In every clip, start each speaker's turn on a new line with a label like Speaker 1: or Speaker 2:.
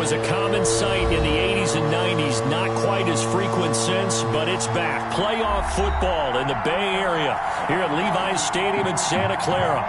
Speaker 1: was a common sight in the 80s and 90s, not quite as frequent since, but it's back. Playoff football in the Bay Area here at Levi's Stadium in Santa Clara.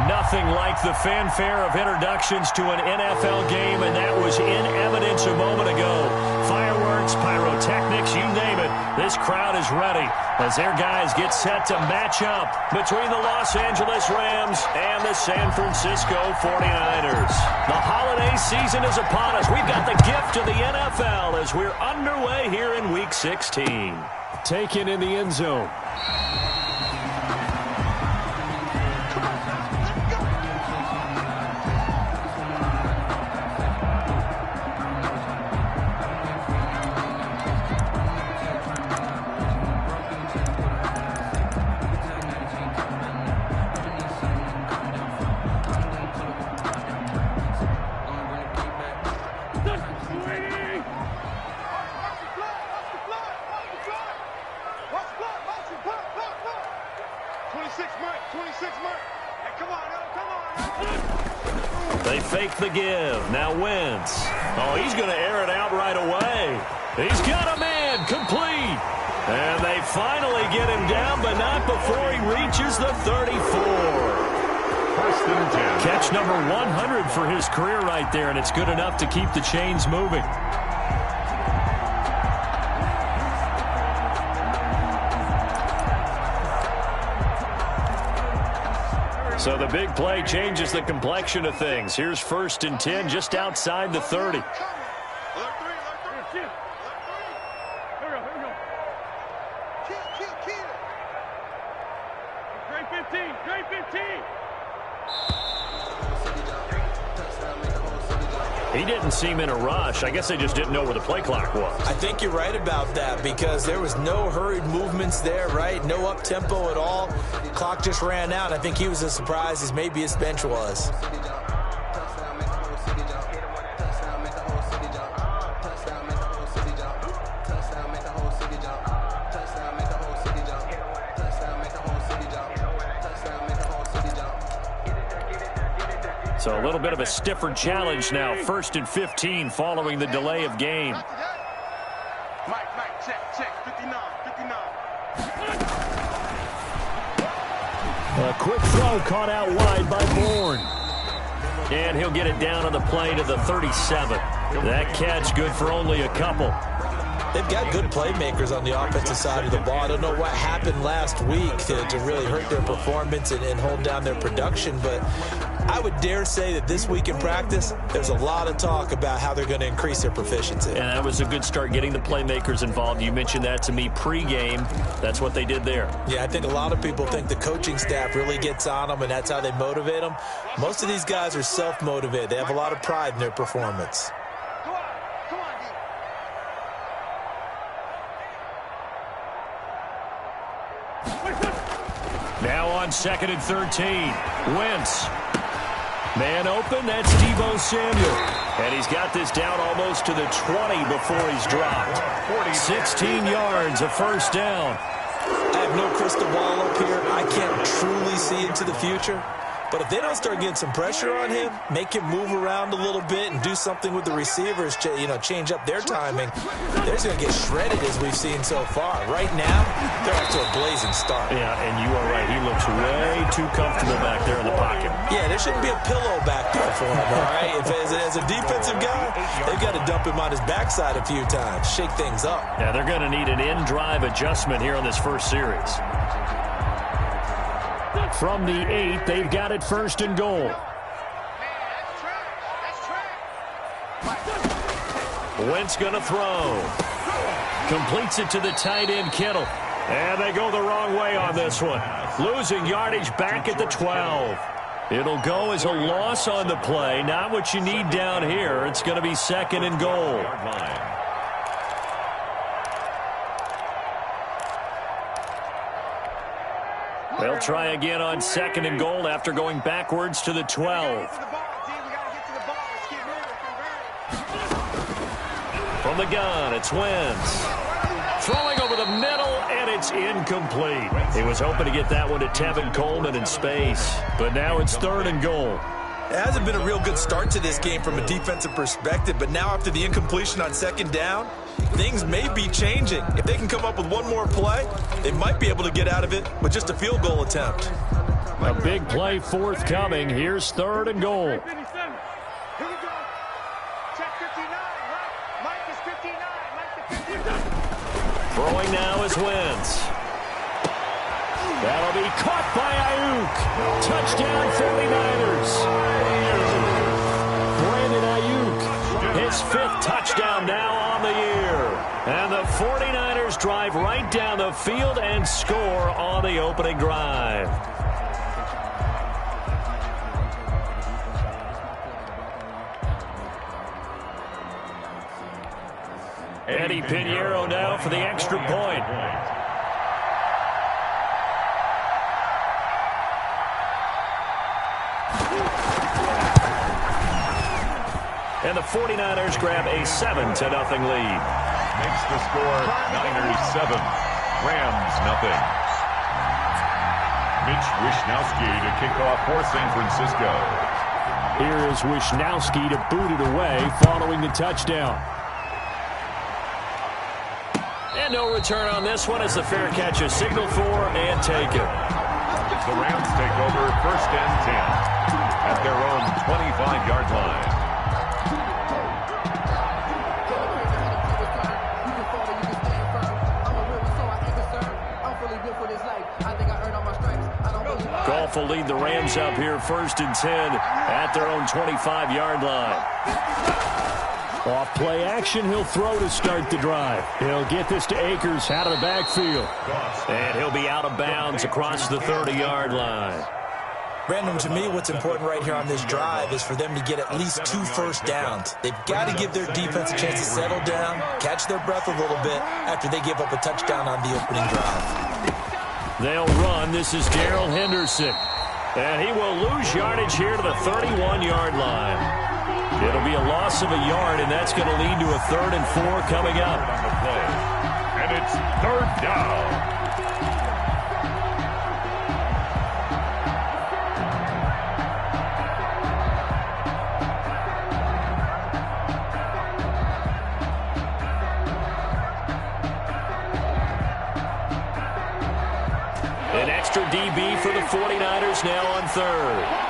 Speaker 1: Nothing like the fanfare of introductions to an NFL game, and that was in evidence a moment ago. Fireworks, pyrotechnics, you name it. This crowd is ready as their guys get set to match up between the Los Angeles Rams and the San Francisco 49ers. The holiday season is upon us. We've got the gift of the NFL as we're underway here in Week 16. Taken in the end zone. They fake the give. Now Wentz. Oh, he's going to air it out right away. He's got a man complete. And they finally get him down, but not before he reaches the 34. First and 10. Catch number 100 for his career right there, and it's good enough to keep the chains moving. So the big play changes the complexion of things. Here's first and 10 just outside the 30. He didn't seem in a rush. I guess they just didn't know where the play clock was.
Speaker 2: I think you're right about that because there was no hurried movements there, right? No up-tempo at all. Clock just ran out. I think he was as surprised as maybe his bench was.
Speaker 1: So a little bit of a stiffer challenge now. First and 15 following the delay of game. A quick throw caught out wide by Bourne. And he'll get it down on the play to the 37. That catch good for only a couple.
Speaker 2: They've got good playmakers on the offensive side of the ball. I don't know what happened last week to really hurt their performance and hold down their production, but I would dare say that this week in practice, there's a lot of talk about how they're going to increase their proficiency.
Speaker 1: And that was a good start getting the playmakers involved. You mentioned that to me pregame. That's what they did there.
Speaker 2: Yeah, I think a lot of people think the coaching staff really gets on them, and that's how they motivate them. Most of these guys are self-motivated. They have a lot of pride in their performance.
Speaker 1: Now on second and 13. Wentz. Man open, that's Deebo Samuel. And he's got this down almost to the 20 before he's dropped. 16 yards, a first down.
Speaker 2: I have no crystal ball up here. I can't truly see into the future. But if they don't start getting some pressure on him, make him move around a little bit and do something with the receivers, change up their timing, they're going to get shredded as we've seen so far. Right now, they're off to a blazing start.
Speaker 1: Yeah, and you are right. He looks way too comfortable back there in the pocket.
Speaker 2: Yeah, there shouldn't be a pillow back there for him, all right? If as a defensive guy, they've got to dump him on his backside a few times, shake things up.
Speaker 1: Yeah, they're going to need an in-drive adjustment here on this first series. From the 8, they've got it first and goal. Wentz going to throw. Completes it to the tight end, Kittle. And they go the wrong way on this one. Losing yardage back at the 12. It'll go as a loss on the play. Not what you need down here. It's going to be second and goal. They'll try again on second and goal after going backwards to the 12. From the gun, it's Wentz. Throwing over the middle, and it's incomplete. He was hoping to get that one to Tevin Coleman in space, but now it's third and goal.
Speaker 2: It hasn't been a real good start to this game from a defensive perspective, but now after the incompletion on second down, things may be changing. If they can come up with one more play, they might be able to get out of it with just a field goal attempt.
Speaker 1: A big play forthcoming. Here's 3rd and goal.
Speaker 3: Here we go. Check 59, right? Mike is 59. Mike is 59.
Speaker 1: Throwing now is Wentz. That'll be caught by Ayuk. Touchdown 49ers. Brandon Ayuk, his 5th touchdown now on the year. And the 49ers drive right down the field and score on the opening drive. Eddie Pinheiro now for the extra point. And the 49ers grab a 7-0 lead.
Speaker 4: Makes the score Niners 7, Rams nothing. Mitch Wishnowsky to kick off for San Francisco.
Speaker 1: Here is Wishnowsky to boot it away following the touchdown. And no return on this one as the fair catch is signaled for and taken.
Speaker 4: The Rams take over 1st and 10 at their own 25-yard line.
Speaker 1: Goff will lead the Rams up here 1st and 10 at their own 25-yard line. Off play action, he'll throw to start the drive. He'll get this to Akers out of the backfield. And he'll be out of bounds across the 30-yard line.
Speaker 2: Brandon, to me, what's important right here on this drive is for them to get at least 2 first downs. They've got to give their defense a chance to settle down, catch their breath a little bit after they give up a touchdown on the opening drive.
Speaker 1: They'll run. This is Darrell Henderson. And he will lose yardage here to the 31-yard line. It'll be a loss of a yard, and that's going to lead to a 3rd and 4 coming up.
Speaker 4: On the play. And it's 3rd down.
Speaker 1: An extra DB for the 49ers now on 3rd.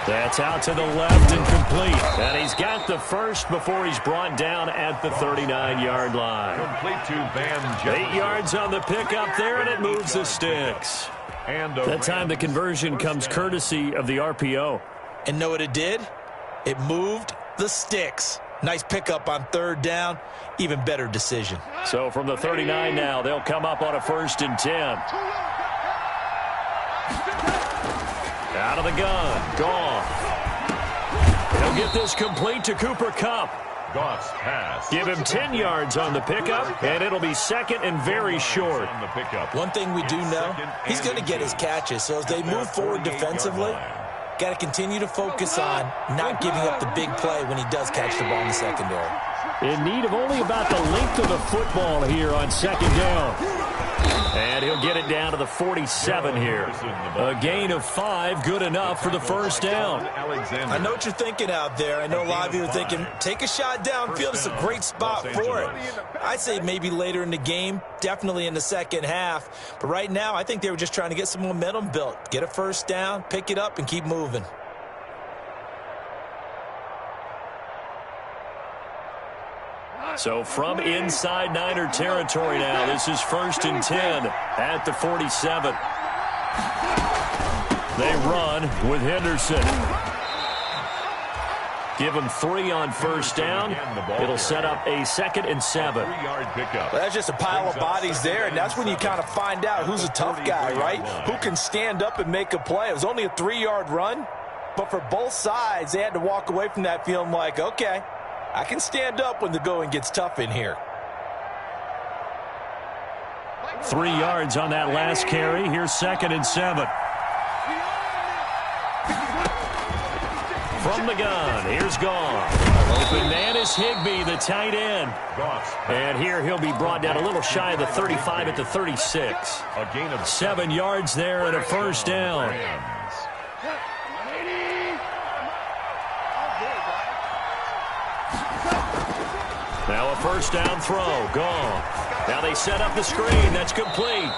Speaker 1: That's out to the left and complete. And he's got the first before he's brought down at the 39-yard line.
Speaker 4: Complete to Van Jefferson.
Speaker 1: 8 yards on the pickup there, and it moves the sticks.
Speaker 4: And
Speaker 1: That time the conversion comes courtesy of the RPO.
Speaker 2: And know what it did? It moved the sticks. Nice pickup on 3rd down. Even better decision.
Speaker 1: So from the 39 now, they'll come up on a 1st and 10. Out of the gun. Goff. He'll get this complete to Cooper Kupp.
Speaker 4: Goff's pass.
Speaker 1: Give him 10 yards on the pickup, and it'll be 2nd and very short.
Speaker 4: On the pickup.
Speaker 2: One thing we do know, he's going to get his catches. So as they move forward defensively, got to continue to focus on not giving up the big play when he does catch the ball in the secondary.
Speaker 1: In need of only about the length of the football here on 2nd down. And he'll get it down to the 47 here. A gain of 5, good enough for the 1st down.
Speaker 2: I know what you're thinking out there. I know a lot of you are thinking, take a shot downfield. It's a great spot for it. I'd say maybe later in the game, definitely in the second half. But right now, I think they were just trying to get some momentum built. Get a 1st down, pick it up, and keep moving.
Speaker 1: So from inside Niner territory now, this is 1st and 10 at the 47. They run with Henderson. Give him 3 on 1st down. It'll set up a 2nd and 7.
Speaker 2: Well, that's just a pile of bodies there, and that's when you kind of find out who's a tough guy, right? Who can stand up and make a play. It was only a 3-yard run, but for both sides, they had to walk away from that feeling like, okay, I can stand up when the going gets tough in here.
Speaker 1: 3 yards on that last carry. Here's 2nd and 7. From the gun, here's Goff. Bananas Higbee, the tight end. And here he'll be brought down a little shy of the 35 at the 36.
Speaker 4: A gain of
Speaker 1: 7 yards there and a first down. Now a first down throw. Gone. Now they set up the screen. That's complete.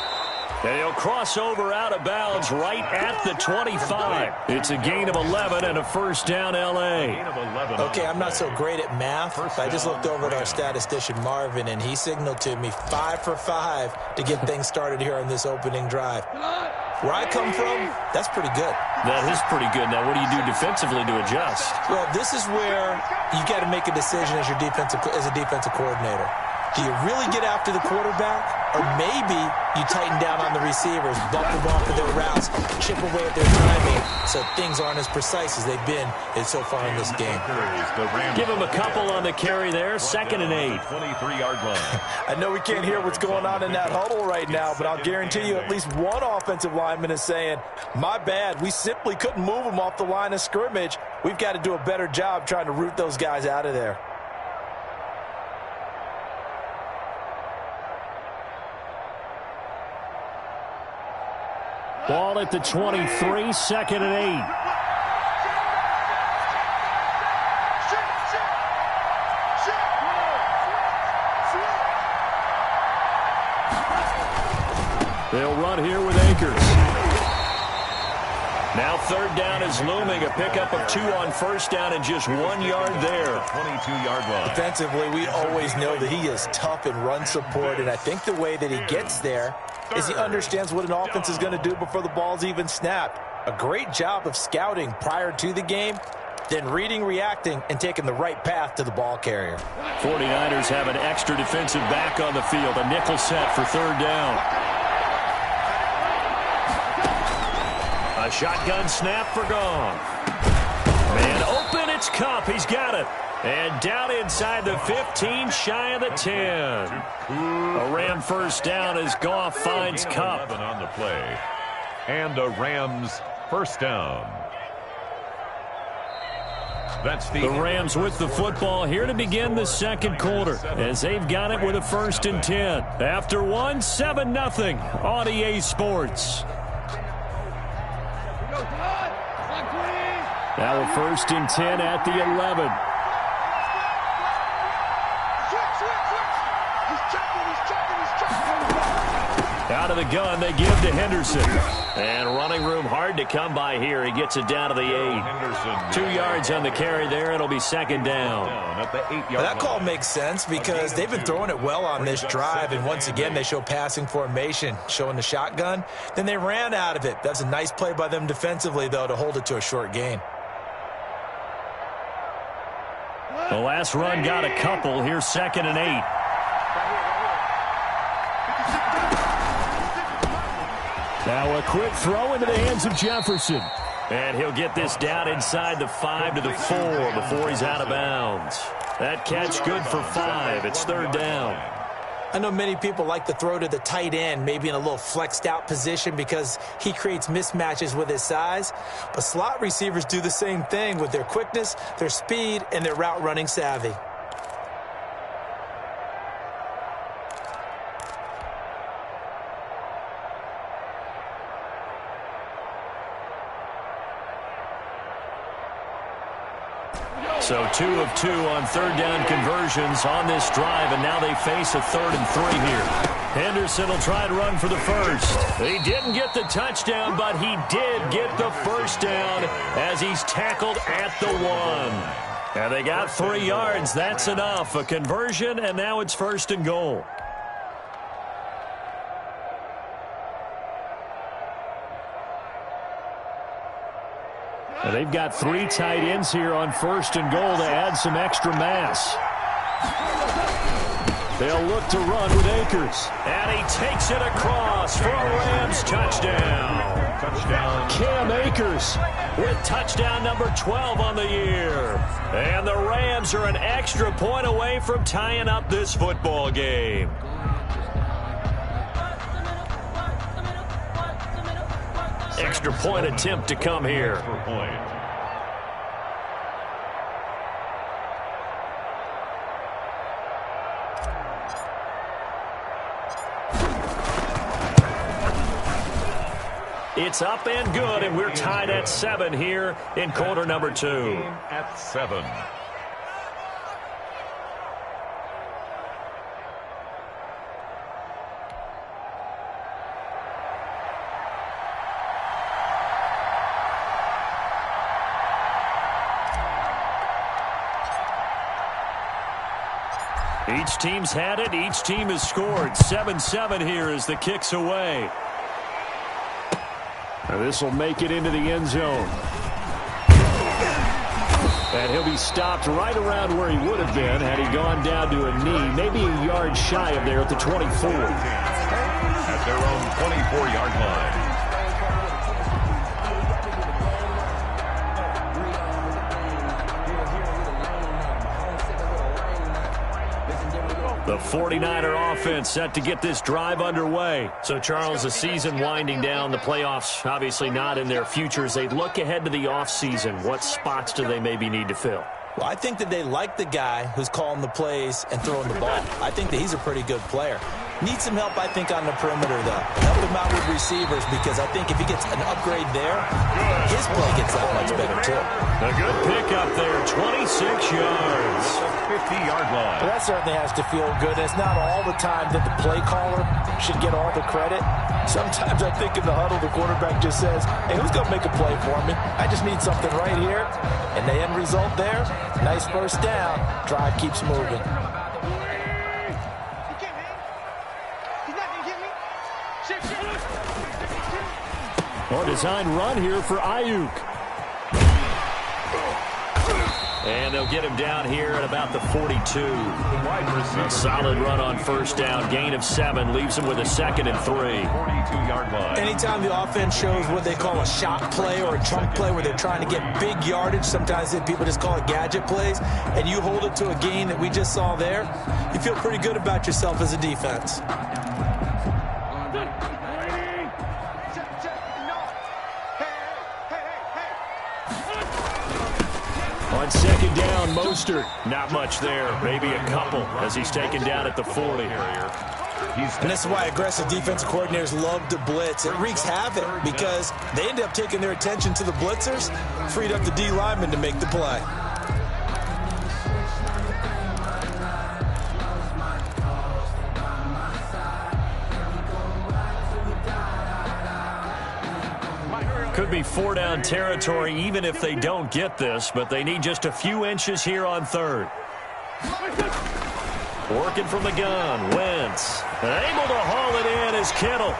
Speaker 1: And he'll cross over out of bounds right at the 25. It's a gain of 11 and a first down, L.A.
Speaker 2: Okay, I'm not so great at math. I just looked over at our statistician, Marvin, and he signaled to me 5 for 5 to get things started here on this opening drive. Where I come from, that's pretty good.
Speaker 1: That is pretty good. Now, what do you do defensively to adjust?
Speaker 2: Well, this is where you got to make a decision as a defensive coordinator. Do you really get after the quarterback, or maybe you tighten down on the receivers, bump them off of their routes, chip away at their timing, so things aren't as precise as they've been so far in this game?
Speaker 1: Give him a couple on the carry there. 2nd and 8.
Speaker 4: 23-yard line.
Speaker 2: I know we can't hear what's going on in that huddle right now, but I'll guarantee you at least one offensive lineman is saying, my bad, we simply couldn't move them off the line of scrimmage. We've got to do a better job trying to root those guys out of there.
Speaker 1: Ball at the 23, 2nd and 8. They'll run here with Akers. Now 3rd down is looming. A pickup of 2 on first down and just 1 yard there.
Speaker 4: 22-yard line.
Speaker 2: Defensively, we always know that he is tough in run support, and I think the way that he gets there is he understands what an offense is going to do before the ball's even snapped. A great job of scouting prior to the game, then reading, reacting, and taking the right path to the ball carrier.
Speaker 1: 49ers have an extra defensive back on the field. A nickel set for 3rd down. A shotgun snap for Gone. Man open, it's Kupp. He's got it. And down inside the 15, shy of the 10. A Ram first down as Goff finds Kupp.
Speaker 4: On the play. And a Rams first down. That's the
Speaker 1: Rams with the football here to begin the 2nd quarter as they've got it with a 1st and 10. After 1, 7-0 on EA Sports. Now a 1st and 10 at the 11. Out of the gun, they give to Henderson. And running room hard to come by here. He gets it down to the 8.
Speaker 4: Henderson.
Speaker 1: 2 yards on the carry there. It'll be 2nd down.
Speaker 4: At the 8-yard
Speaker 2: Well, that call makes sense because they've been throwing it well on this drive, and once again they show passing formation, showing the shotgun. Then they ran out of it. That's a nice play by them defensively, though, to hold it to a short gain.
Speaker 1: The last run got a couple. Here's 2nd and 8. Now a quick throw into the hands of Jefferson. And he'll get this down inside the 5 to the 4 before he's out of bounds. That catch good for 5. It's 3rd down.
Speaker 2: I know many people like to throw to the tight end, maybe in a little flexed out position because he creates mismatches with his size. But slot receivers do the same thing with their quickness, their speed, and their route running savvy.
Speaker 1: So 2 of 2 on 3rd down conversions on this drive, and now they face a 3rd and 3 here. Henderson will try to run for the first. He didn't get the touchdown, but he did get the first down as he's tackled at the 1. And they got 3 yards. That's enough. A conversion, and now it's 1st and goal. And they've got 3 tight ends here on 1st and goal to add some extra mass. They'll look to run with Akers. And he takes it across for a Rams touchdown. Cam Akers with touchdown number 12 on the year. And the Rams are an extra point away from tying up this football game. Extra point attempt to come here. It's up and good, and we're tied at 7 here in quarter number 2.
Speaker 4: At 7.
Speaker 1: Each team's had it. Each team has scored. 7-7 here as the kick's away. This will make it into the end zone. And he'll be stopped right around where he would have been had he gone down to a knee, maybe a yard shy of there at the 24.
Speaker 4: At their own 24-yard line.
Speaker 1: The 49er offense set to get this drive underway. So, Charles, the season winding down, the playoffs obviously not in their future. As they look ahead to the offseason, what spots do they maybe need to fill?
Speaker 2: Well, I think that they like the guy who's calling the plays and throwing the ball. I think that he's a pretty good player. Needs some help, I think, on the perimeter, though. Help him out with receivers, because I think if he gets an upgrade there, his play gets that much better, too.
Speaker 1: A good pickup there, 26 yards.
Speaker 4: 50-yard line.
Speaker 2: Well, that certainly has to feel good. It's not all the time that the play caller should get all the credit. Sometimes I think in the huddle, the quarterback just says, hey, who's going to make a play for me? I just need something right here. And the end result there, nice first down. Drive keeps moving.
Speaker 1: Or design run here for Ayuk. And they'll get him down here at about the 42. Solid run on first down. Gain of 7 leaves him with a 2nd and 3.
Speaker 4: 42-yard line.
Speaker 2: Anytime the offense shows what they call a shot play or a chunk play where they're trying to get big yardage, sometimes people just call it gadget plays, and you hold it to a gain that we just saw there, you feel pretty good about yourself as a defense.
Speaker 1: On 2nd down, Mostert. Not much there. Maybe a couple as he's taken down at the 40.
Speaker 2: And this is why aggressive defensive coordinators love to blitz. It wreaks havoc because they end up taking their attention to the blitzers, freed up the D lineman to make the play.
Speaker 1: Could be 4-down territory even if they don't get this, but they need just a few inches here on 3rd. Working from the gun, Wentz. Able to haul it in is Kittle.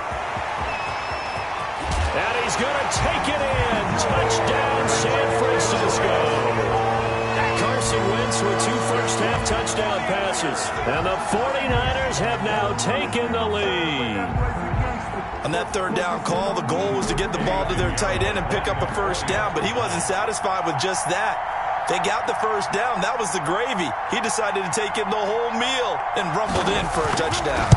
Speaker 1: And he's going to take it in. Touchdown, San Francisco. Carson Wentz with 2 first-half touchdown passes. And the 49ers have now taken the lead.
Speaker 2: On that 3rd down call, the goal was to get the ball to their tight end and pick up a first down, but he wasn't satisfied with just that. They got the first down. That was the gravy. He decided to take in the whole meal and rumbled in for a touchdown.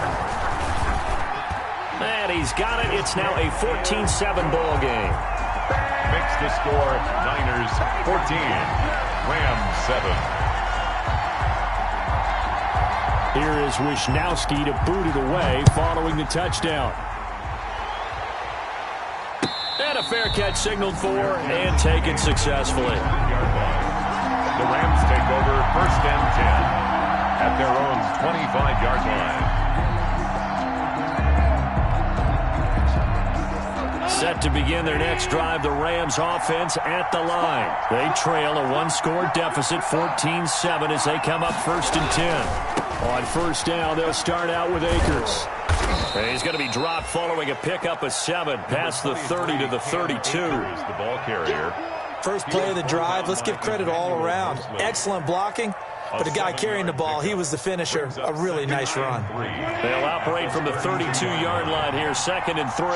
Speaker 1: And he's got it. It's now a 14-7 ball game.
Speaker 4: Makes the score Niners 14, Rams 7.
Speaker 1: Here is Wisnowski to boot it away following the touchdown. And a fair catch signaled for and taken successfully.
Speaker 4: The Rams take over 1st and 10 at their own 25-yard line.
Speaker 1: Set to begin their next drive, the Rams offense at the line. They trail a 1-score deficit, 14-7 as they come up 1st and 10. On first down, they'll start out with Akers. And he's going to be dropped following a pickup of 7 past the 30 to the 32.
Speaker 4: The ball carrier.
Speaker 2: First play of the drive, let's give credit all around. Excellent blocking, but the guy carrying the ball, he was the finisher. A really nice run.
Speaker 1: They'll operate from the 32-yard line here, 2nd and 3.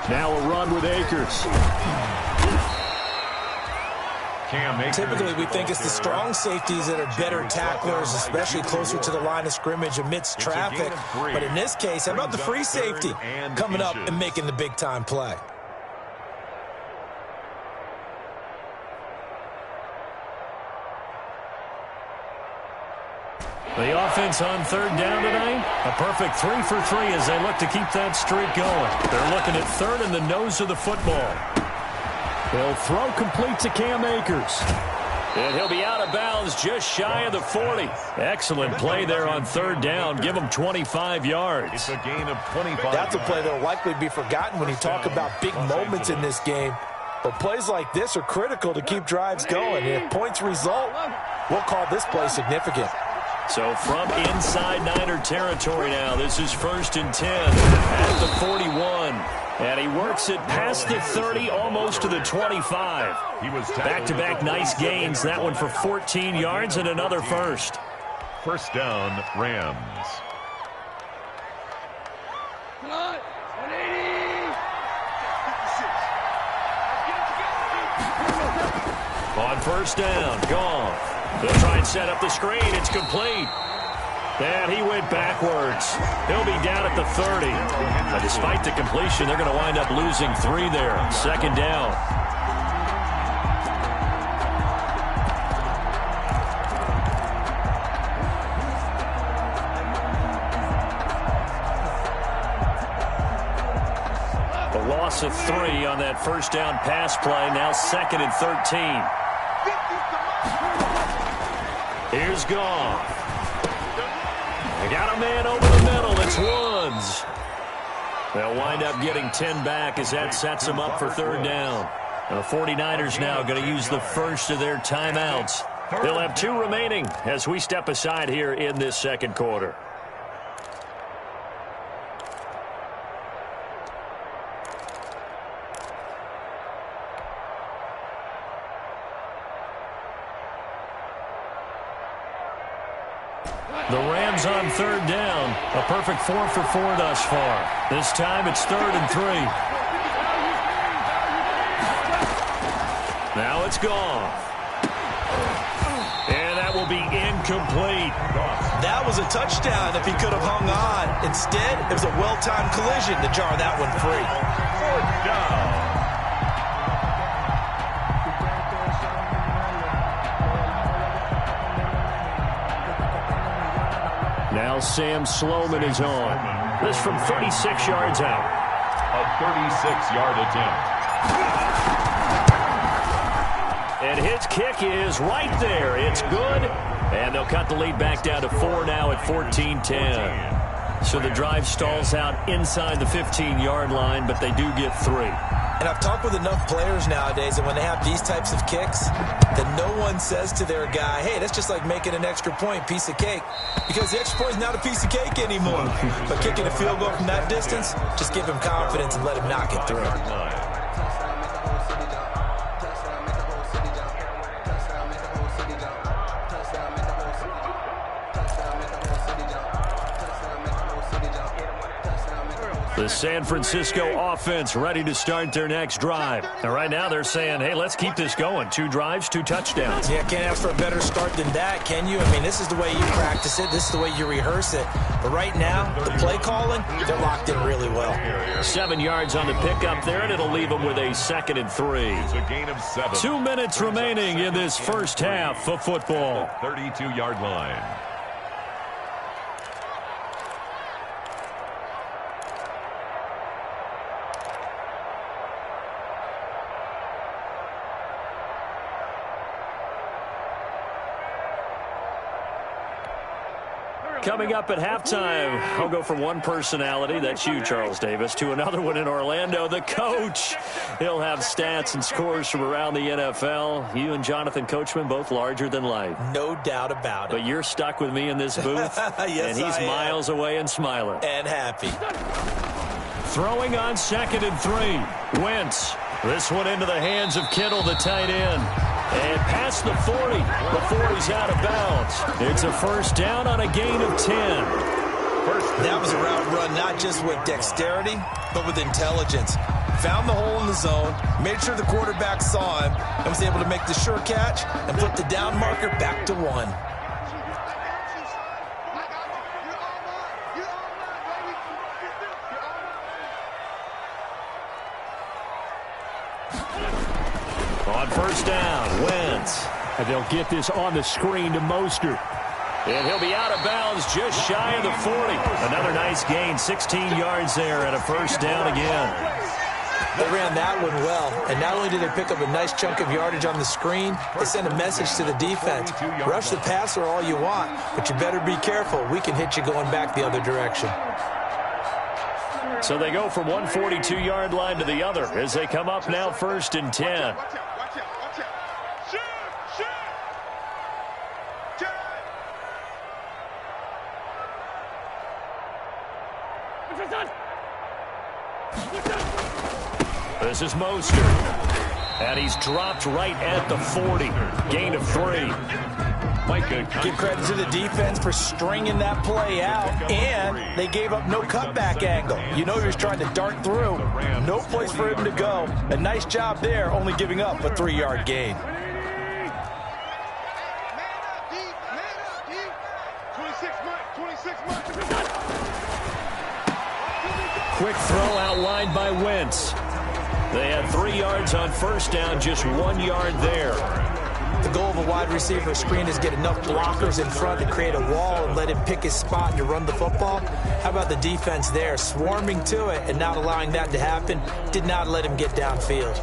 Speaker 1: Now a run with Akers.
Speaker 2: Typically, we think it's the strong safeties that are better tacklers, especially closer to the line of scrimmage amidst traffic. But in this case, how about the free safety coming up and making the big-time play?
Speaker 1: The offense on third down tonight, a perfect 3 for 3 as they look to keep that streak going. They're looking at third in the nose of the football. They'll throw complete to Cam Akers. And he'll be out of bounds just shy of the 40. Excellent play there on third down. Give him 25 yards.
Speaker 4: It's a gain of 25.
Speaker 2: That's a play that will likely be forgotten when you talk about big moments in this game. But plays like this are critical to keep drives going. And if points result, we'll call this play significant.
Speaker 1: So from inside Niner territory now, this is 1st and 10 at the 41. And he works it past the 30, almost to the 25. Back-to-back nice gains. That one for 14 yards and another first.
Speaker 4: First down, Rams.
Speaker 1: On first down, Goff. They'll try and set up the screen. It's complete. And he went backwards. He'll be down at the 30. But despite the completion, they're going to wind up losing 3 there. Second down. A loss of 3 on that first down pass play. Now 2nd and 13. Here's Goff. They got a man over the middle. It's Woods. They'll wind up getting 10 back as that sets them up for third down. And the 49ers now going to use the first of their timeouts. They'll have 2 remaining as we step aside here in this second quarter. The Rams on third down. A perfect 4 for 4 thus far. This time it's 3rd and 3. Now it's gone. And that will be incomplete.
Speaker 2: That was a touchdown if he could have hung on. Instead, it was a well-timed collision to jar that one free.
Speaker 4: 4th down.
Speaker 1: Now Sam Sloman is on. This from 36 yards out.
Speaker 4: A 36-yard attempt.
Speaker 1: And his kick is right there. It's good. And they'll cut the lead back down to 4 now at 14-10. So the drive stalls out inside the 15-yard line, but they do get 3.
Speaker 2: And I've talked with enough players nowadays that when they have these types of kicks, that no one says to their guy, hey, that's just like making an extra point, piece of cake. Because the extra point is not a piece of cake anymore. But kicking a field goal from that distance, just give him confidence and let him knock it through.
Speaker 1: The San Francisco offense ready to start their next drive. And right now they're saying, hey, let's keep this going. 2 drives, 2 touchdowns.
Speaker 2: Yeah, can't ask for a better start than that, can you? I mean, this is the way you practice it. This is the way you rehearse it. But right now, the play calling, they're locked in really well.
Speaker 1: 7 yards on the pickup there, and it'll leave them with a 2nd and 3.
Speaker 4: It's a gain of 7.
Speaker 1: 2 minutes remaining in this first half of football.
Speaker 4: 32-yard line.
Speaker 1: Coming up at halftime, I'll go from one personality, that's you, Charles Davis, to another one in Orlando, the coach. He'll have stats and scores from around the NFL. You and Jonathan Coachman, both larger than life.
Speaker 2: No doubt about it.
Speaker 1: But you're stuck with me in this booth,
Speaker 2: yes,
Speaker 1: and he's miles away and smiling.
Speaker 2: And happy.
Speaker 1: Throwing on 2nd and 3. Wentz. This one into the hands of Kittle, the tight end. And past the 40 before he's out of bounds. It's a first down on a gain of 10.
Speaker 2: That was a route run not just with dexterity, but with intelligence. Found the hole in the zone, made sure the quarterback saw him, and was able to make the sure catch and put the down marker back to 1.
Speaker 1: On first down, Wentz. And they'll get this on the screen to Mostert. And he'll be out of bounds just shy of the 40. Another nice gain, 16 yards there and a first down again.
Speaker 2: They ran that one well, and not only did they pick up a nice chunk of yardage on the screen, they sent a message to the defense. Rush the passer all you want, but you better be careful. We can hit you going back the other direction.
Speaker 1: So they go from one 42-yard line to the other as they come up now 1st and 10. This is Mostert. And he's dropped right at the 40. Gain of 3.
Speaker 2: Give credit to the defense for stringing that play out, and they gave up no cutback angle. You know he was trying to dart through. No place for him to go. A nice job there, only giving up a 3-yard gain.
Speaker 1: Quick throw outlined by Wentz. They had 3 yards on first down, just 1 yard there.
Speaker 2: The goal of a wide receiver screen is get enough blockers in front to create a wall and let him pick his spot and to run the football. How about the defense there, swarming to it and not allowing that to happen? Did not let him get downfield.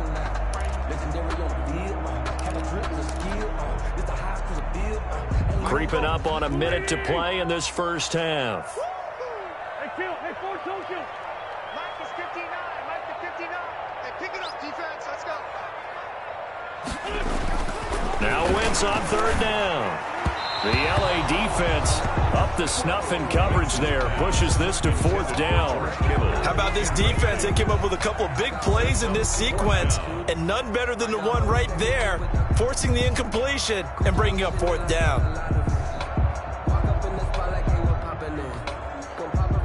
Speaker 1: Creeping up on a minute to play in this first half. Now Wentz on 3rd down. The LA defense up the snuff in coverage there. Pushes this to 4th down.
Speaker 2: How about this defense? They came up with a couple of big plays in this sequence, and none better than the one right there, forcing the incompletion and bringing up 4th down.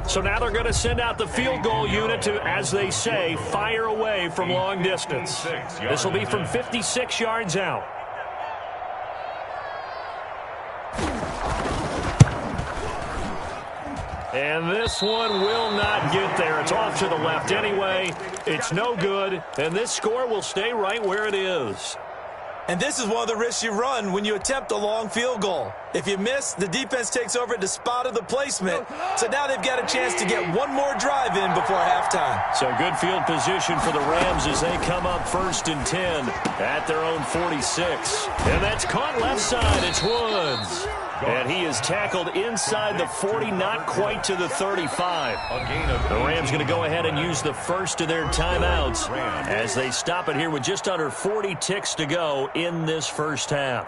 Speaker 1: So now they're going to send out the field goal unit to, as they say, fire away from long distance. This will be from 56 yards out. And this one will not get there. It's off to the left anyway. It's no good, and this score will stay right where it is.
Speaker 2: And this is one of the risks you run when you attempt a long field goal. If you miss, the defense takes over at the spot of the placement. So now they've got a chance to get one more drive in before halftime.
Speaker 1: So good field position for the Rams as they come up 1st and 10 at their own 46. And that's caught left side. It's Woods. And he is tackled inside the 40, not quite to the 35. The Rams going to go ahead and use the first of their timeouts as they stop it here with just under 40 ticks to go in this first half.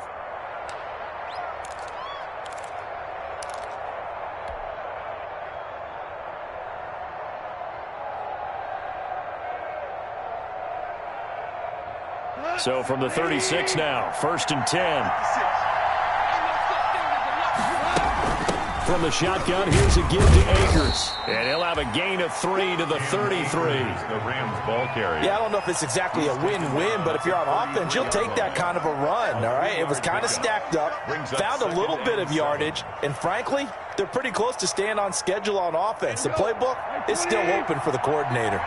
Speaker 1: So from the 36 now, 1st and 10. From the shotgun, here's a give to Akers. And he'll have a gain of 3 to the 33.
Speaker 4: The Rams ball carrier.
Speaker 2: Yeah, I don't know if it's exactly a win-win, but if you're on offense, you'll take that kind of a run, all right? It was kind of stacked up, found a little bit of yardage, and frankly, they're pretty close to staying on schedule on offense. The playbook is still open for the coordinator.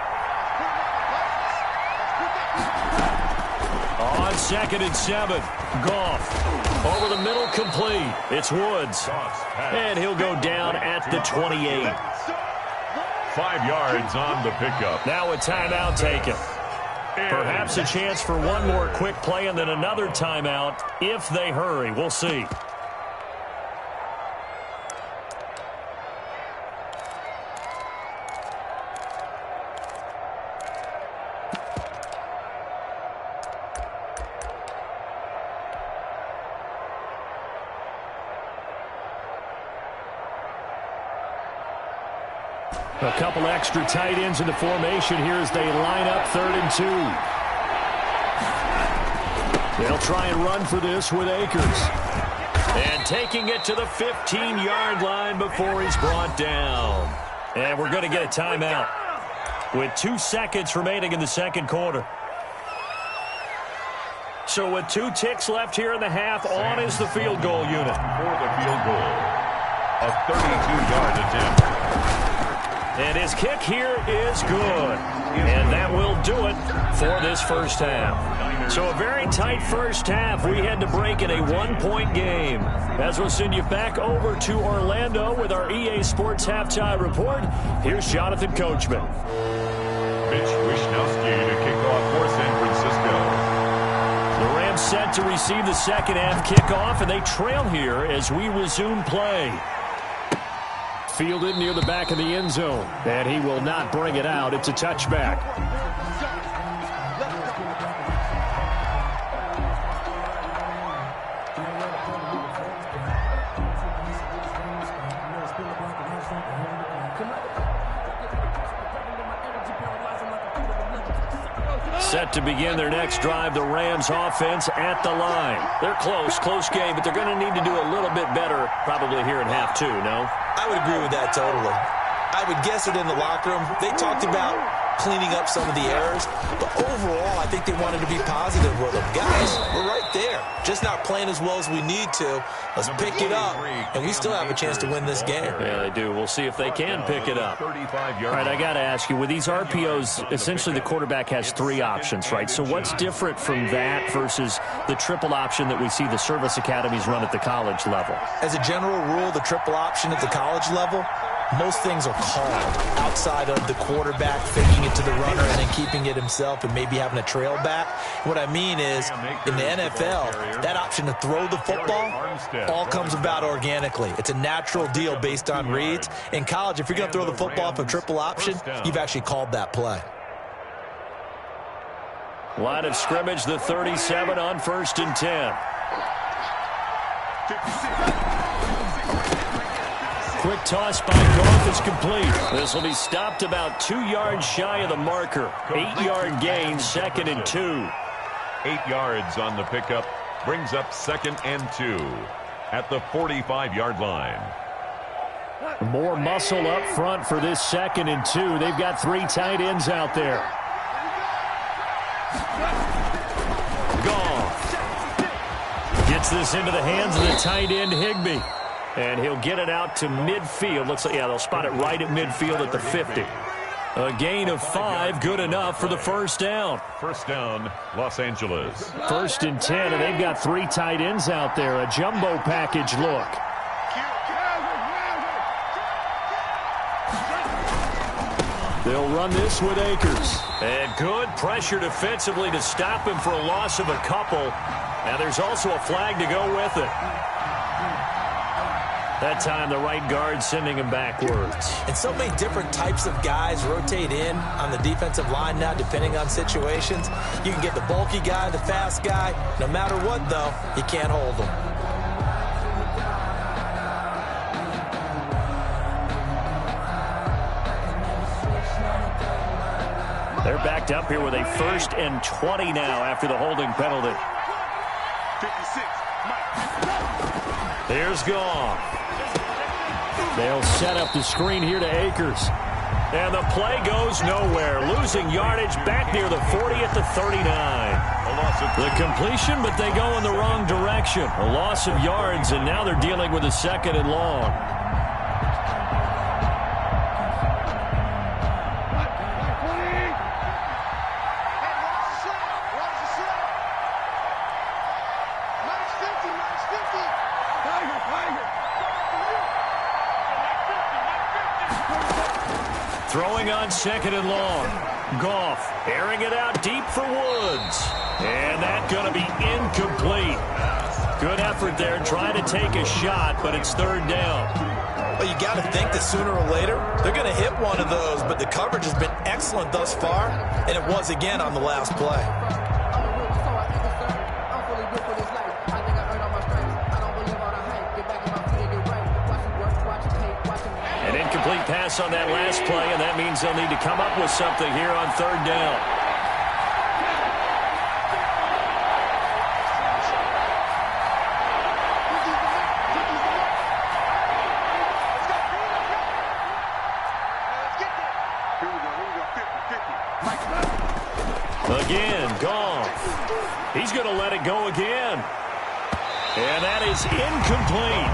Speaker 1: On 2nd and 7, Goff. Over the middle, complete. It's Woods. And he'll go down at the 28.
Speaker 4: 5 yards on the pickup.
Speaker 1: Now a timeout taken. Perhaps a chance for one more quick play and then another timeout if they hurry. We'll see. A couple extra tight ends in the formation here as they line up 3rd and 2. They'll try and run for this with Akers. And taking it to the 15-yard line before he's brought down. And we're going to get a timeout with 2 seconds remaining in the second quarter. So with 2 ticks left here in the half, on is the field goal unit.
Speaker 4: For the field goal, a 32-yard attempt.
Speaker 1: And his kick here is good. And that will do it for this first half. So a very tight first half. We had to break in a one-point game. As we'll send you back over to Orlando with our EA Sports Halftime Report, here's Jonathan Coachman.
Speaker 4: Mitch Wishnowsky to kick off for San Francisco.
Speaker 1: The Rams set to receive the second half kickoff, and they trail here as we resume play. Fielded near the back of the end zone, and he will not bring it out. It's a touchback. Set to begin their next drive, the Rams offense at the line. They're close game, but they're going to need to do a little bit better probably here in half two, no?
Speaker 2: I would agree with that totally. I would guess it in the locker room. They talked about cleaning up some of the errors, but overall, I think they wanted to be positive with them. Guys, we're right there. Just not playing as well as we need to. Let's pick it up, and we still have a chance to win this game.
Speaker 1: Yeah, they do. We'll see if they can pick it up. All right, I got to ask you, with these RPOs, essentially the quarterback has three options, right? So what's different from that versus the triple option that we see the service academies run at the college level?
Speaker 2: As a general rule, the triple option at the college level, most things are called outside of the quarterback faking it to the runner and then keeping it himself and maybe having a trail back. What I mean is, in the NFL, that option to throw the football all comes about organically. It's a natural deal based on reads. In college, if you're going to throw the football off a triple option, you've actually called that play.
Speaker 1: Line of scrimmage, the 37 on 1st and 10. Quick toss by Goff is complete. This will be stopped about 2 yards shy of the marker. 8-yard gain, 2nd and 2.
Speaker 4: 8 yards on the pickup. Brings up 2nd and 2 at the 45-yard line.
Speaker 1: More muscle up front for this 2nd and 2. They've got 3 tight ends out there. Goff gets this into the hands of the tight end Higbee. And he'll get it out to midfield. Looks like, yeah, they'll spot it right at midfield at the 50. A gain of 5, good enough for the first down.
Speaker 4: First down, Los Angeles.
Speaker 1: 1st and 10, and they've got 3 tight ends out there. A jumbo package look. They'll run this with Akers. And good pressure defensively to stop him for a loss of a couple. Now there's also a flag to go with it. That time, the right guard sending him backwards.
Speaker 2: And so many different types of guys rotate in on the defensive line now, depending on situations. You can get the bulky guy, the fast guy. No matter what, though, you can't hold them.
Speaker 1: They're backed up here with a 1st and 20 now after the holding penalty.
Speaker 3: 56, Mike.
Speaker 1: There's Goff. They'll set up the screen here to Akers. And the play goes nowhere. Losing yardage back near the 40 at the 39. The completion, but they go in the wrong direction. A loss of yards, and now they're dealing with a 2nd and long. Throwing on 2nd and long. Goff airing it out deep for Woods. And that's going to be incomplete. Good effort there trying to take a shot, but it's 3rd down.
Speaker 2: Well, you got to think that sooner or later they're going to hit one of those, but the coverage has been excellent thus far, and it was again on the last play.
Speaker 1: An incomplete pass on that last play, and that means they'll need to come up with something here on 3rd down. Again, Goff. He's going to let it go again. And that is incomplete.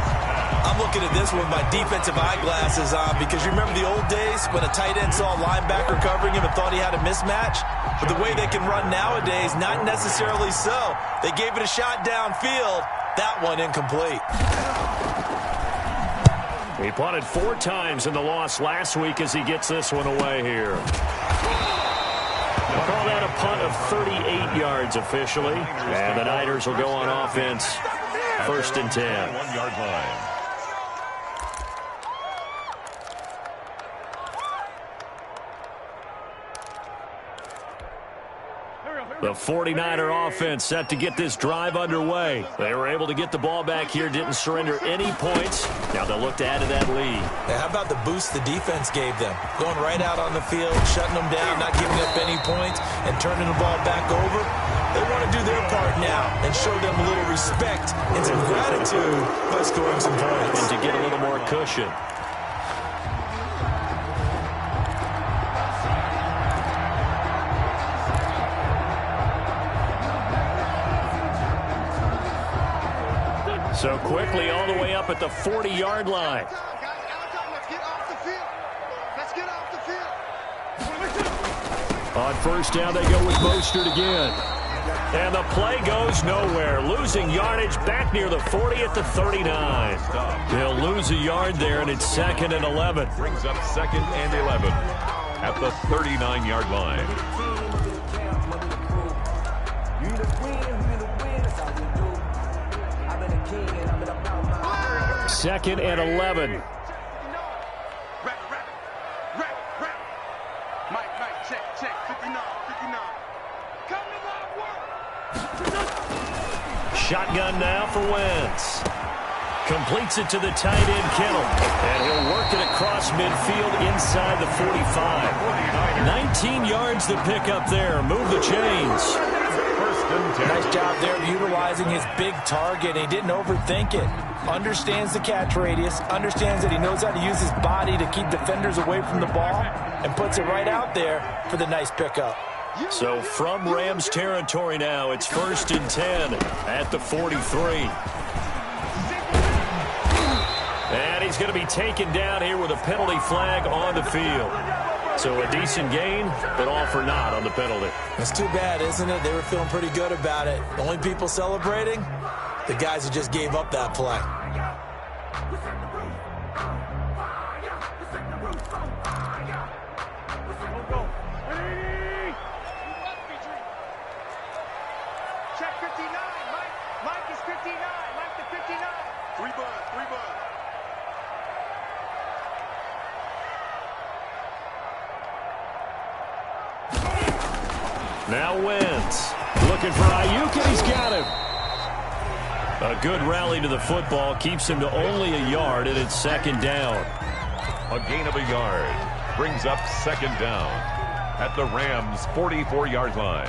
Speaker 2: I'm looking at this with my defensive eyeglasses on because you remember the old days when a tight end saw a linebacker covering him and thought he had a mismatch? But the way they can run nowadays, not necessarily so. They gave it a shot downfield. That one incomplete.
Speaker 1: He punted 4 times in the loss last week as he gets this one away here. They'll call that a punt of 38 yards officially. And the Niners will go on offense. 1st and 10.
Speaker 4: 1-yard line.
Speaker 1: The 49er offense set to get this drive underway. They were able to get the ball back here, didn't surrender any points. Now they'll look to add to that lead.
Speaker 2: Now, how about the boost the defense gave them? Going right out on the field, shutting them down, not giving up any points, and turning the ball back over. They want to do their part now and show them a little respect and some gratitude by scoring some points.
Speaker 1: And to get a little more cushion. So quickly all the way up at the 40-yard line.
Speaker 3: Let's get off the field. Let's get off the field.
Speaker 1: On 1st down, they go with Mostert again. And the play goes nowhere. Losing yardage back near the 40 at the 39. They'll lose a yard there, and it's 2nd and 11.
Speaker 4: Brings up 2nd and 11 at the 39-yard line.
Speaker 1: 2nd and 11.
Speaker 3: Mike, check, 59. Come to that work.
Speaker 1: Shotgun now for Wentz. Completes it to the tight end, Kittle. And he'll work it across midfield inside the 45. 19 yards to pick up there. Move the chains.
Speaker 2: Nice job there of utilizing his big target. He didn't overthink it. Understands the catch radius, understands that he knows how to use his body to keep defenders away from the ball, and puts it right out there for the nice pickup.
Speaker 1: So from Rams territory now, it's 1st and 10 at the 43. And he's going to be taken down here with a penalty flag on the field. So a decent gain, but all for naught on the penalty.
Speaker 2: It's too bad, isn't it? They were feeling pretty good about it. The only people celebrating, the guys who just gave up that play.
Speaker 3: Check 59. Mike is 59. Mike to 59. 3 bud.
Speaker 1: Now Wentz looking for Ayuk, and he's got him. A good rally to the football keeps him to only a yard, and it's 2nd down.
Speaker 4: A gain of a yard brings up 2nd down at the Rams' 44-yard line.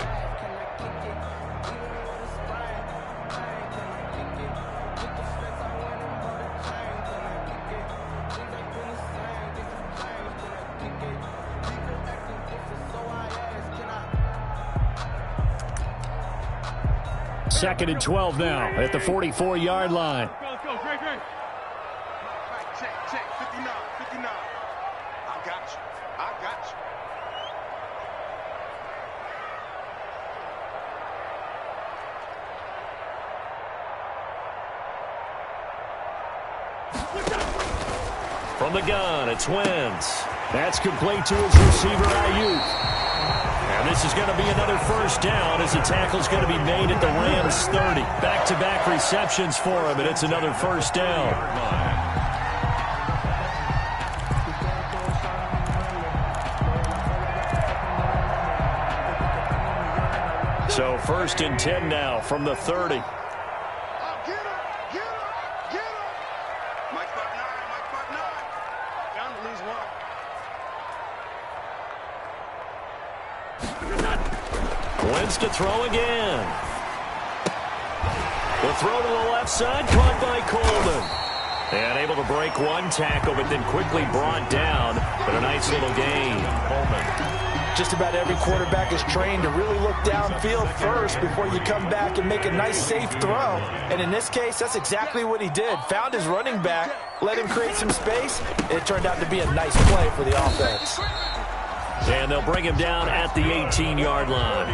Speaker 1: Second and 12 now at the 44-yard line.
Speaker 3: Go, great. Check, 59. I got you.
Speaker 1: From the gun, it's Wentz. That's complete to his receiver, Ayuk. And this is going to be another 1st down as the tackle's going to be made at the Rams 30. Back-to-back receptions for him, and it's another 1st down. So 1st and 10 now from the 30.
Speaker 3: Get him. Mike 5'9". Down to lose 1.
Speaker 1: Wentz to throw again. The throw to the left side, caught by Coleman. And able to break one tackle, but then quickly brought down. But a nice little gain. Coleman.
Speaker 2: Just about every quarterback is trained to really look downfield first before you come back and make a nice, safe throw. And in this case, that's exactly what he did. Found his running back, let him create some space, and it turned out to be a nice play for the offense.
Speaker 1: And they'll bring him down at the 18-yard line.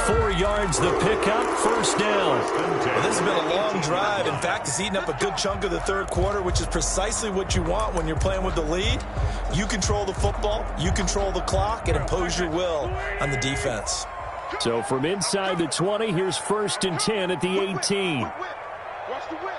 Speaker 1: 4 yards the pickup, first down.
Speaker 2: Well, this has been a long drive. In fact, it's eaten up a good chunk of the third quarter, which is precisely what you want when you're playing with the lead. You control the football, you control the clock, and impose your will on the defense.
Speaker 1: So from inside the 20, here's 1st and 10 at the 18.
Speaker 3: Watch the whip.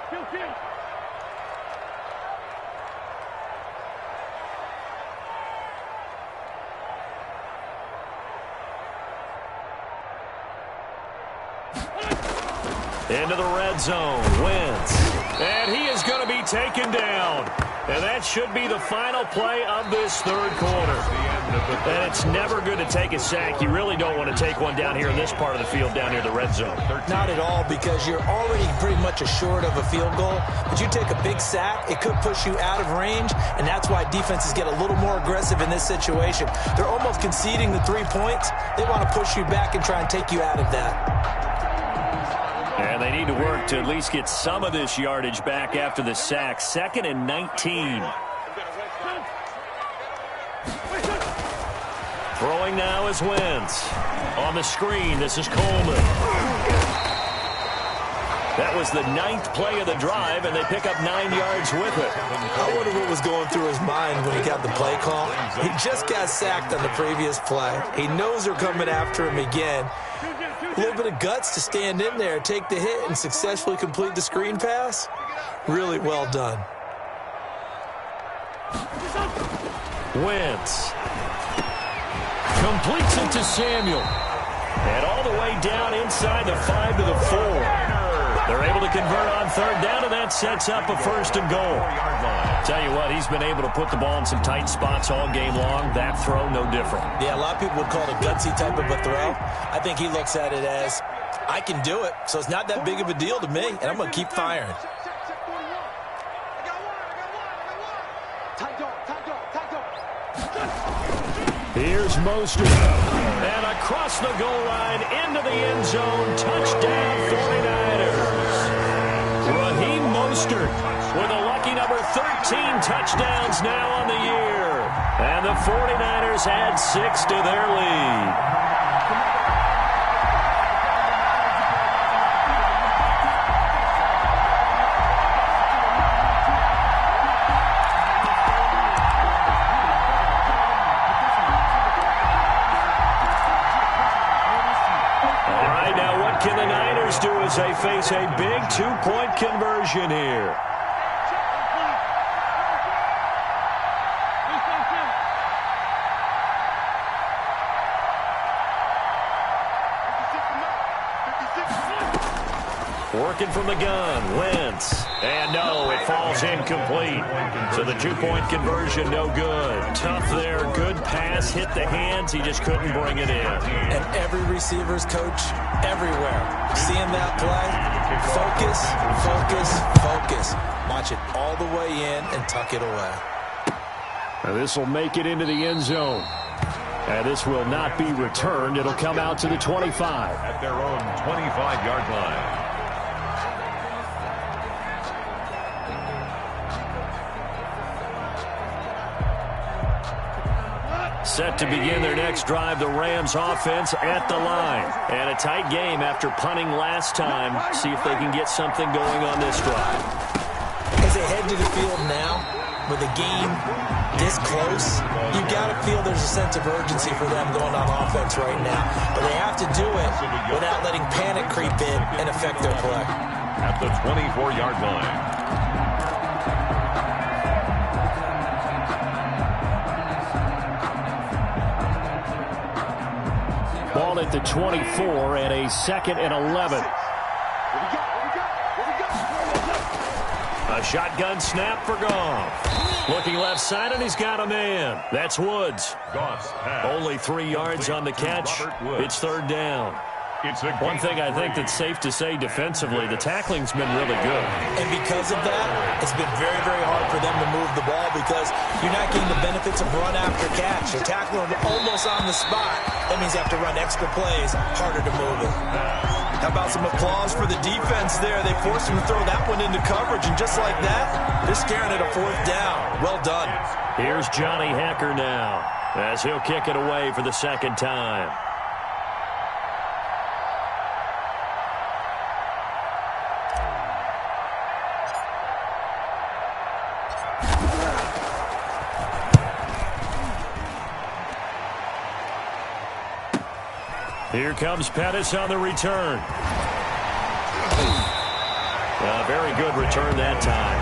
Speaker 1: Into the red zone, Wentz. And he is going to be taken down. And that should be the final play of this third quarter. And it's never good to take a sack. You really don't want to take one down here in this part of the field down near the red zone.
Speaker 2: Not at all, because you're already pretty much assured of a field goal. But you take a big sack, it could push you out of range, and that's why defenses get a little more aggressive in this situation. They're almost conceding the 3 points. They want to push you back and try and take you out of that.
Speaker 1: And they need to work to at least get some of this yardage back after the sack. 2nd and 19. Throwing now is Wentz. On the screen, this is Coleman. That was the 9th play of the drive, and they pick up 9 yards with it.
Speaker 2: I wonder what was going through his mind when he got the play call. He just got sacked on the previous play. He knows they're coming after him again. A little bit of guts to stand in there, take the hit, and successfully complete the screen pass. Really well done.
Speaker 1: Wentz completes it to Samuel. And all the way down inside the 5 to the 4. They're able to convert on 3rd down, and that sets up a 1st and goal. Tell you what, he's been able to put the ball in some tight spots all game long. That throw, no different.
Speaker 2: Yeah, a lot of people would call it a gutsy type of a throw. I think he looks at it as, I can do it, so it's not that big of a deal to me, and I'm going to keep firing.
Speaker 1: Here's Mostert. And across the goal line, into the end zone. Touchdown, 49ers. Raheem Mostert with a lucky number 13 touchdowns now on the year. And the 49ers add 6 to their lead. Do as they face a big 2-point conversion here. Working from the gun, Wentz. And no, it falls incomplete. So the 2-point conversion, no good. Tough there, good pass, hit the hands, he just couldn't bring it in.
Speaker 2: And every receiver's coach everywhere, seeing that play, focus, focus, focus. Watch it all the way in and tuck it away.
Speaker 1: Now this will make it into the end zone. And this will not be returned. It'll come out to the 25.
Speaker 4: At their own 25-yard line.
Speaker 1: Set to begin their next drive, the Rams offense at the line. And a tight game after punting last time. See if they can get something going on this drive.
Speaker 2: As they head to the field now, with a game this close, you got to feel there's a sense of urgency for them going on offense right now. But they have to do it without letting panic creep in and affect their play.
Speaker 4: At the 24-yard line.
Speaker 1: Ball at the 24 and a 2nd and 11. A shotgun snap for Goff. Looking left side, and he's got a man. That's Woods. Only 3 yards on the catch. It's 3rd down. One thing I think that's safe to say defensively, the tackling's been really good.
Speaker 2: And because of that, it's been very, very hard for them to move the ball because you're not getting the benefits of run after catch. You're tackling them almost on the spot. That means you have to run extra plays, harder to move it. How about some applause for the defense there? They forced him to throw that one into coverage, and just like that, they're staring at a 4th down. Well done.
Speaker 1: Here's Johnny Hecker now as he'll kick it away for the 2nd time. Here comes Pettis on the return. A very good return that time.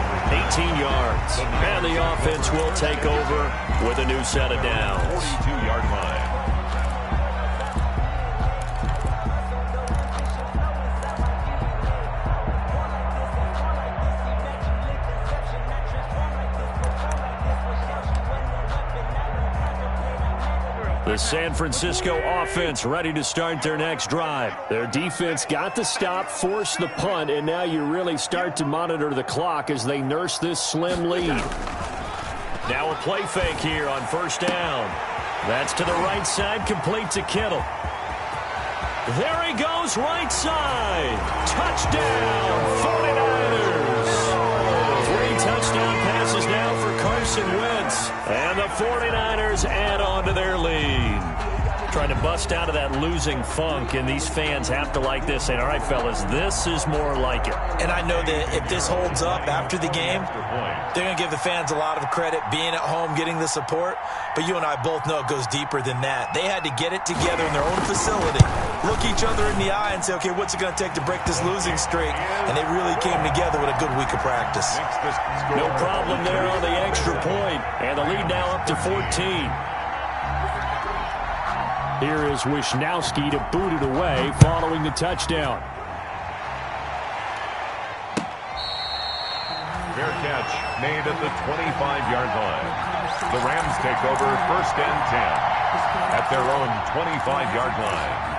Speaker 1: 18 yards. And the offense will take over with a new set of downs.
Speaker 4: 42-yard line.
Speaker 1: The San Francisco offense ready to start their next drive. Their defense got the stop, forced the punt, and now you really start to monitor the clock as they nurse this slim lead. Now a play fake here on 1st down. That's to the right side, complete to Kittle. There he goes, right side. Touchdown, 49ers. 3 touchdown passes now for Carson Wentz. And the 49ers add on to their lead. Trying to bust out of that losing funk, and these fans have to like this. Saying, all right, fellas, this is more like it.
Speaker 2: And I know that if this holds up after the game, they're going to give the fans a lot of credit being at home, getting the support. But you and I both know it goes deeper than that. They had to get it together in their own facility, look each other in the eye and say, okay, what's it going to take to break this losing streak? And they really came together with a good week of practice.
Speaker 1: No problem there on the extra point. And the lead now up to 14. Here is Wisnowski to boot it away following the touchdown.
Speaker 4: Fair catch made at the 25-yard line. The Rams take over 1st and 10 at their own 25-yard line.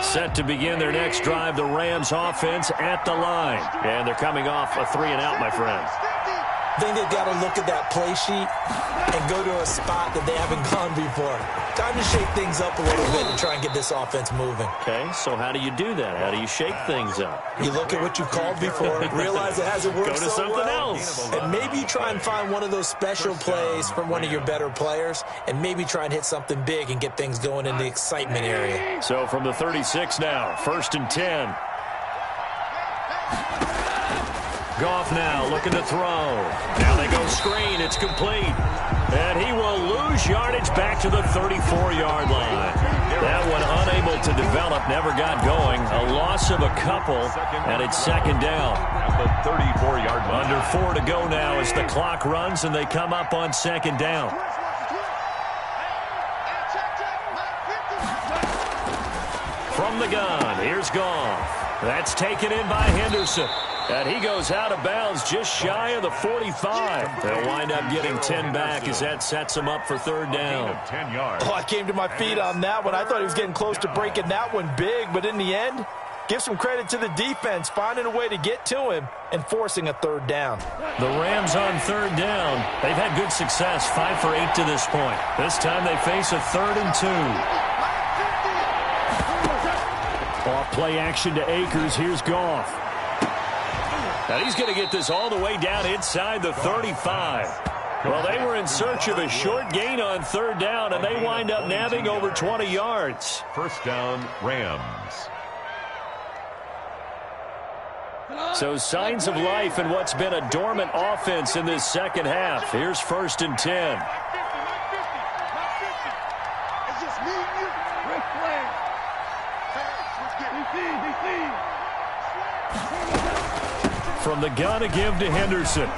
Speaker 1: Set to begin their next drive, the Rams offense at the line. And they're coming off a 3-and-out, my friend.
Speaker 2: I think they've got to look at that play sheet and go to a spot that they haven't gone before. Time to shake things up a little bit and try and get this offense moving.
Speaker 1: Okay, so how do you do that? How do you shake things up?
Speaker 2: You look at what you've called before, realize it hasn't worked
Speaker 1: Go to
Speaker 2: so
Speaker 1: something
Speaker 2: well,
Speaker 1: else.
Speaker 2: and maybe you try and find one of those special plays from one of your better players, and maybe try and hit something big and get things going in the excitement area.
Speaker 1: So from the 36 now, 1st and 10. Goff now looking to throw. Now they go screen. It's complete. And he will lose yardage back to the 34-yard line. That one unable to develop, never got going. A loss of a couple, and it's 2nd down.
Speaker 4: At the 34-yard line.
Speaker 1: Under 4 to go now as the clock runs, and they come up on 2nd down. From the gun, here's Goff. That's taken in by Henderson. And he goes out of bounds just shy of the 45. They'll wind up getting 10 back as that sets him up for 3rd down.
Speaker 4: 10 yards.
Speaker 2: Oh, I came to my feet on that one. I thought he was getting close to breaking that one big, but in the end, give some credit to the defense, finding a way to get to him and forcing a 3rd down.
Speaker 1: The Rams on 3rd down. They've had good success, 5 for 8 to this point. This time they face a 3rd and 2. Off play action to Akers. Here's Goff. And he's going to get this all the way down inside the 35. Well, they were in search of a short gain on 3rd down, and they wind up nabbing over 20 yards.
Speaker 4: 1st down, Rams.
Speaker 1: So signs of life in what's been a dormant offense in this 2nd half. Here's 1st and 10.
Speaker 3: It's just me and you.
Speaker 1: From the gun to give to Henderson.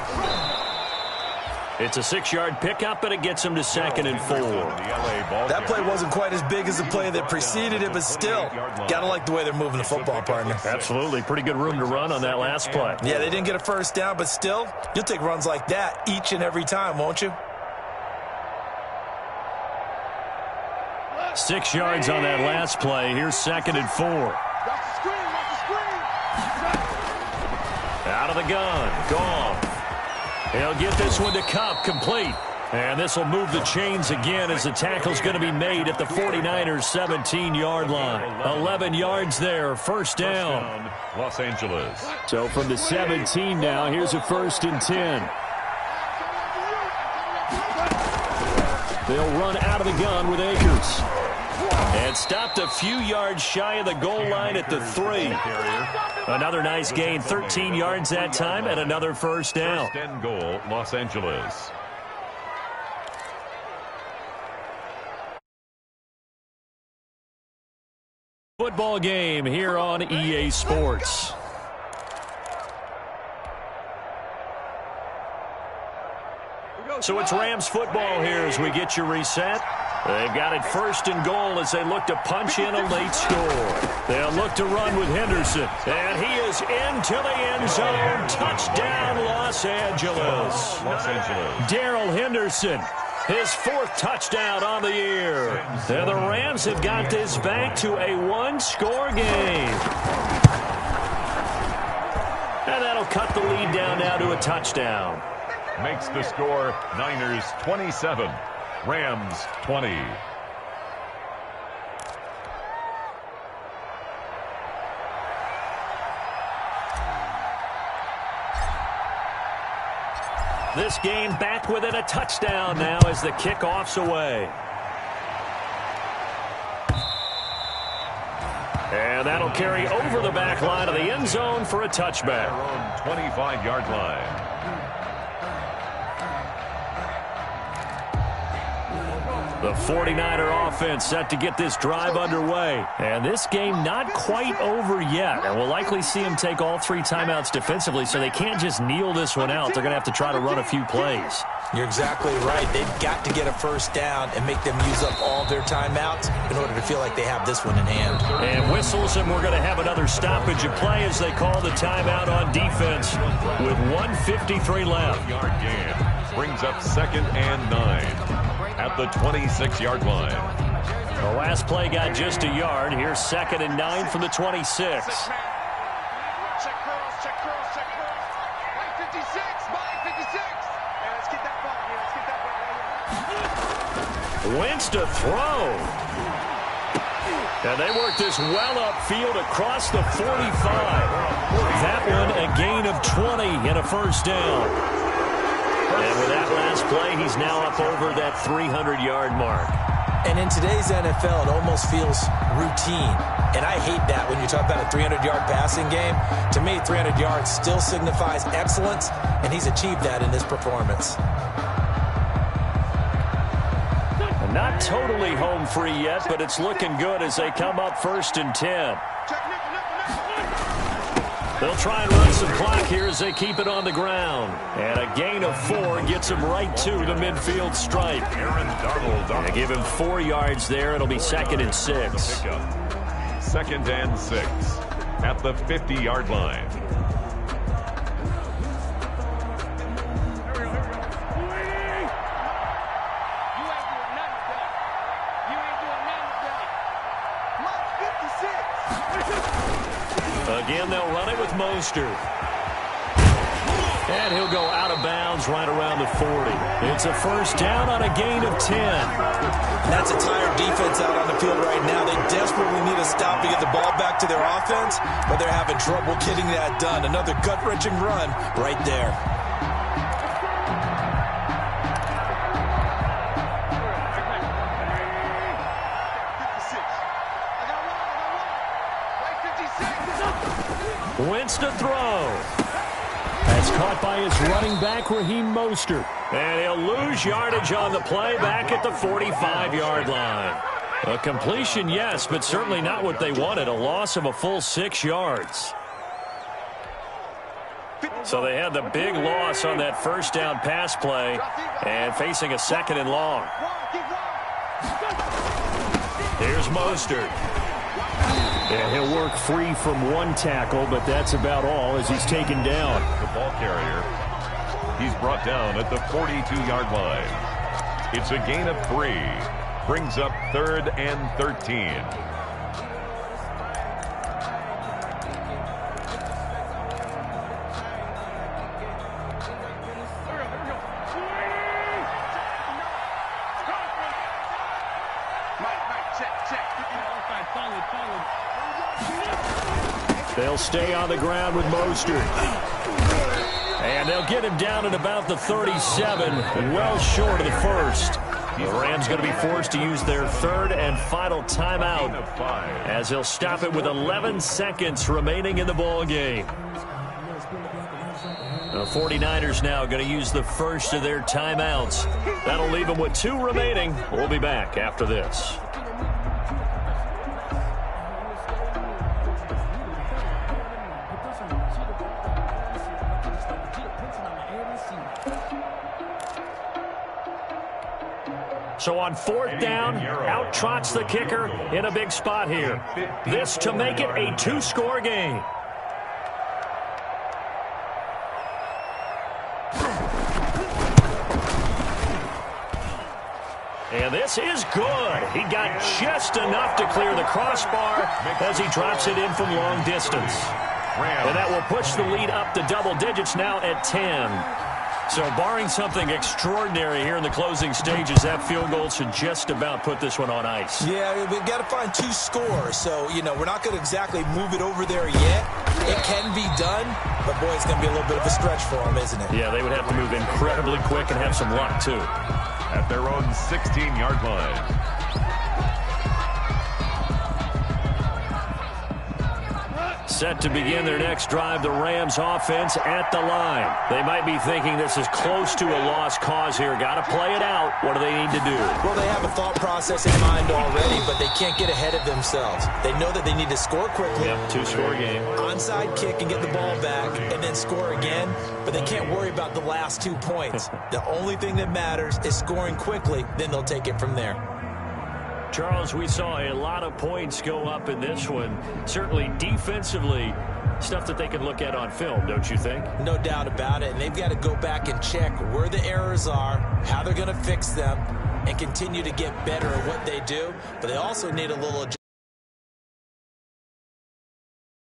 Speaker 1: It's a 6-yard pickup, but it gets him to 2nd and 4.
Speaker 2: That play wasn't quite as big as the play that preceded it, but still, got to like the way they're moving the football, partner.
Speaker 1: Absolutely. Pretty good room to run on that last play.
Speaker 2: Yeah, they didn't get a first down, but still, you'll take runs like that each and every time, won't you?
Speaker 1: 6 yards on that last play. Here's 2nd and 4. Out of the gun. Gone. He'll get this one to Cup, complete. And this will move the chains again as the tackle's going to be made at the 49ers' 17-yard line. 11 yards there, first down.
Speaker 4: Los Angeles.
Speaker 1: So from the 17 now, here's a 1st and 10. They'll run out of the gun with Akers. And stopped a few yards shy of the goal line at the 3. Another nice gain, 13 yards that time, and another first down.
Speaker 4: First and goal, Los Angeles.
Speaker 1: Football game here on EA Sports. So it's Rams football here as we get you reset. They've got it 1st and goal as they look to punch in a late score. They'll look to run with Henderson. And he is into the end zone. Touchdown, Los Angeles.
Speaker 4: Los Angeles.
Speaker 1: Darrell Henderson, his 4th touchdown on the year. And the Rams have got this back to a 1-score game. And that'll cut the lead down now to a touchdown.
Speaker 4: Makes the score Niners 27, Rams 20.
Speaker 1: This game back within a touchdown now as the kickoff's away. And that'll carry over the back line of the end zone for a touchback.
Speaker 4: Their own 25-yard line.
Speaker 1: The 49er offense set to get this drive underway. And this game not quite over yet. And we'll likely see them take all 3 timeouts defensively, so they can't just kneel this one out. They're going to have to try to run a few plays.
Speaker 2: You're exactly right. They've got to get a first down and make them use up all their timeouts in order to feel like they have this one in hand.
Speaker 1: And whistles, and we're going to have another stoppage of play as they call the timeout on defense with 1:53 left.
Speaker 4: Yard gain brings up 2nd and 9. At the 26-yard line.
Speaker 1: The last play got just a yard. Here's 2nd and 9 from the 26.
Speaker 3: Check cross, check cross, check cross. Line 56, line 56. Yeah, let's get that ball here. Let's get that ball right here.
Speaker 1: Wentz to throw. And they work this well upfield across the 45. That one a gain of 20 and a first down. And with that last play, he's now up over that 300-yard mark.
Speaker 2: And in today's NFL, it almost feels routine. And I hate that when you talk about a 300-yard passing game. To me, 300 yards still signifies excellence, and he's achieved that in this performance.
Speaker 1: Not totally home free yet, but it's looking good as they come up 1st and 10. They'll try and run some clock here as they keep it on the ground. And a gain of 4 gets him right to the midfield stripe.
Speaker 4: Aaron Donald.
Speaker 1: They give him 4 yards there. It'll be 2nd and 6.
Speaker 4: 2nd and 6 at the 50-yard line.
Speaker 1: Again, they'll run it with Mostert. And he'll go out of bounds right around the 40. It's a first down on a gain of 10.
Speaker 2: That's a tired defense out on the field right now. They desperately need a stop to get the ball back to their offense, but they're having trouble getting that done. Another gut-wrenching run right there.
Speaker 1: Wentz to throw. That's caught by his running back, Raheem Mostert. And he'll lose yardage on the play back at the 45-yard line. A completion, yes, but certainly not what they wanted. A loss of a full 6 yards. So they had the big loss on that first down pass play and facing a 2nd and long. Here's Mostert.
Speaker 5: Yeah, he'll work free from one tackle, but that's about all as he's taken down.
Speaker 4: The ball carrier. He's brought down at the 42-yard line. It's a gain of 3. Brings up 3rd and 13.
Speaker 1: They'll stay on the ground with Mostert. And they'll get him down at about the 37, well short of the first. The Rams going to be forced to use their 3rd and final timeout as they'll stop it with 11 seconds remaining in the ball game. The 49ers now going to use the first of their timeouts. That'll leave them with 2 remaining. We'll be back after this. So on 4th down, out trots the kicker in a big spot here. This to make it a 2-score game. And this is good. He got just enough to clear the crossbar as he drops it in from long distance. And that will push the lead up to double digits now at 10. So barring something extraordinary here in the closing stages, that field goal should just about put this one on ice.
Speaker 2: Yeah, we've got to find 2 scores. So, you know, we're not going to exactly move it over there yet. It can be done, but, boy, it's going to be a little bit of a stretch for them, isn't it?
Speaker 1: Yeah, they would have to move incredibly quick and have some luck, too.
Speaker 4: At their own 16-yard line.
Speaker 1: Set to begin their next drive, the Rams offense at the line. They might be thinking this is close to a lost cause here. Got to play it out. What do they need to do?
Speaker 2: Well, they have a thought process in mind already, but they can't get ahead of themselves. They know that they need to score quickly.
Speaker 1: Yep, 2-score game.
Speaker 2: Onside kick and get the ball back and then score again, but they can't worry about the last 2 points. The only thing that matters is scoring quickly, then they'll take it from there.
Speaker 1: Charles, we saw a lot of points go up in this one. Certainly defensively, stuff that they can look at on film, don't you think?
Speaker 2: No doubt about it. And they've got to go back and check where the errors are, how they're going to fix them, and continue to get better at what they do. But they also need a little adjustment.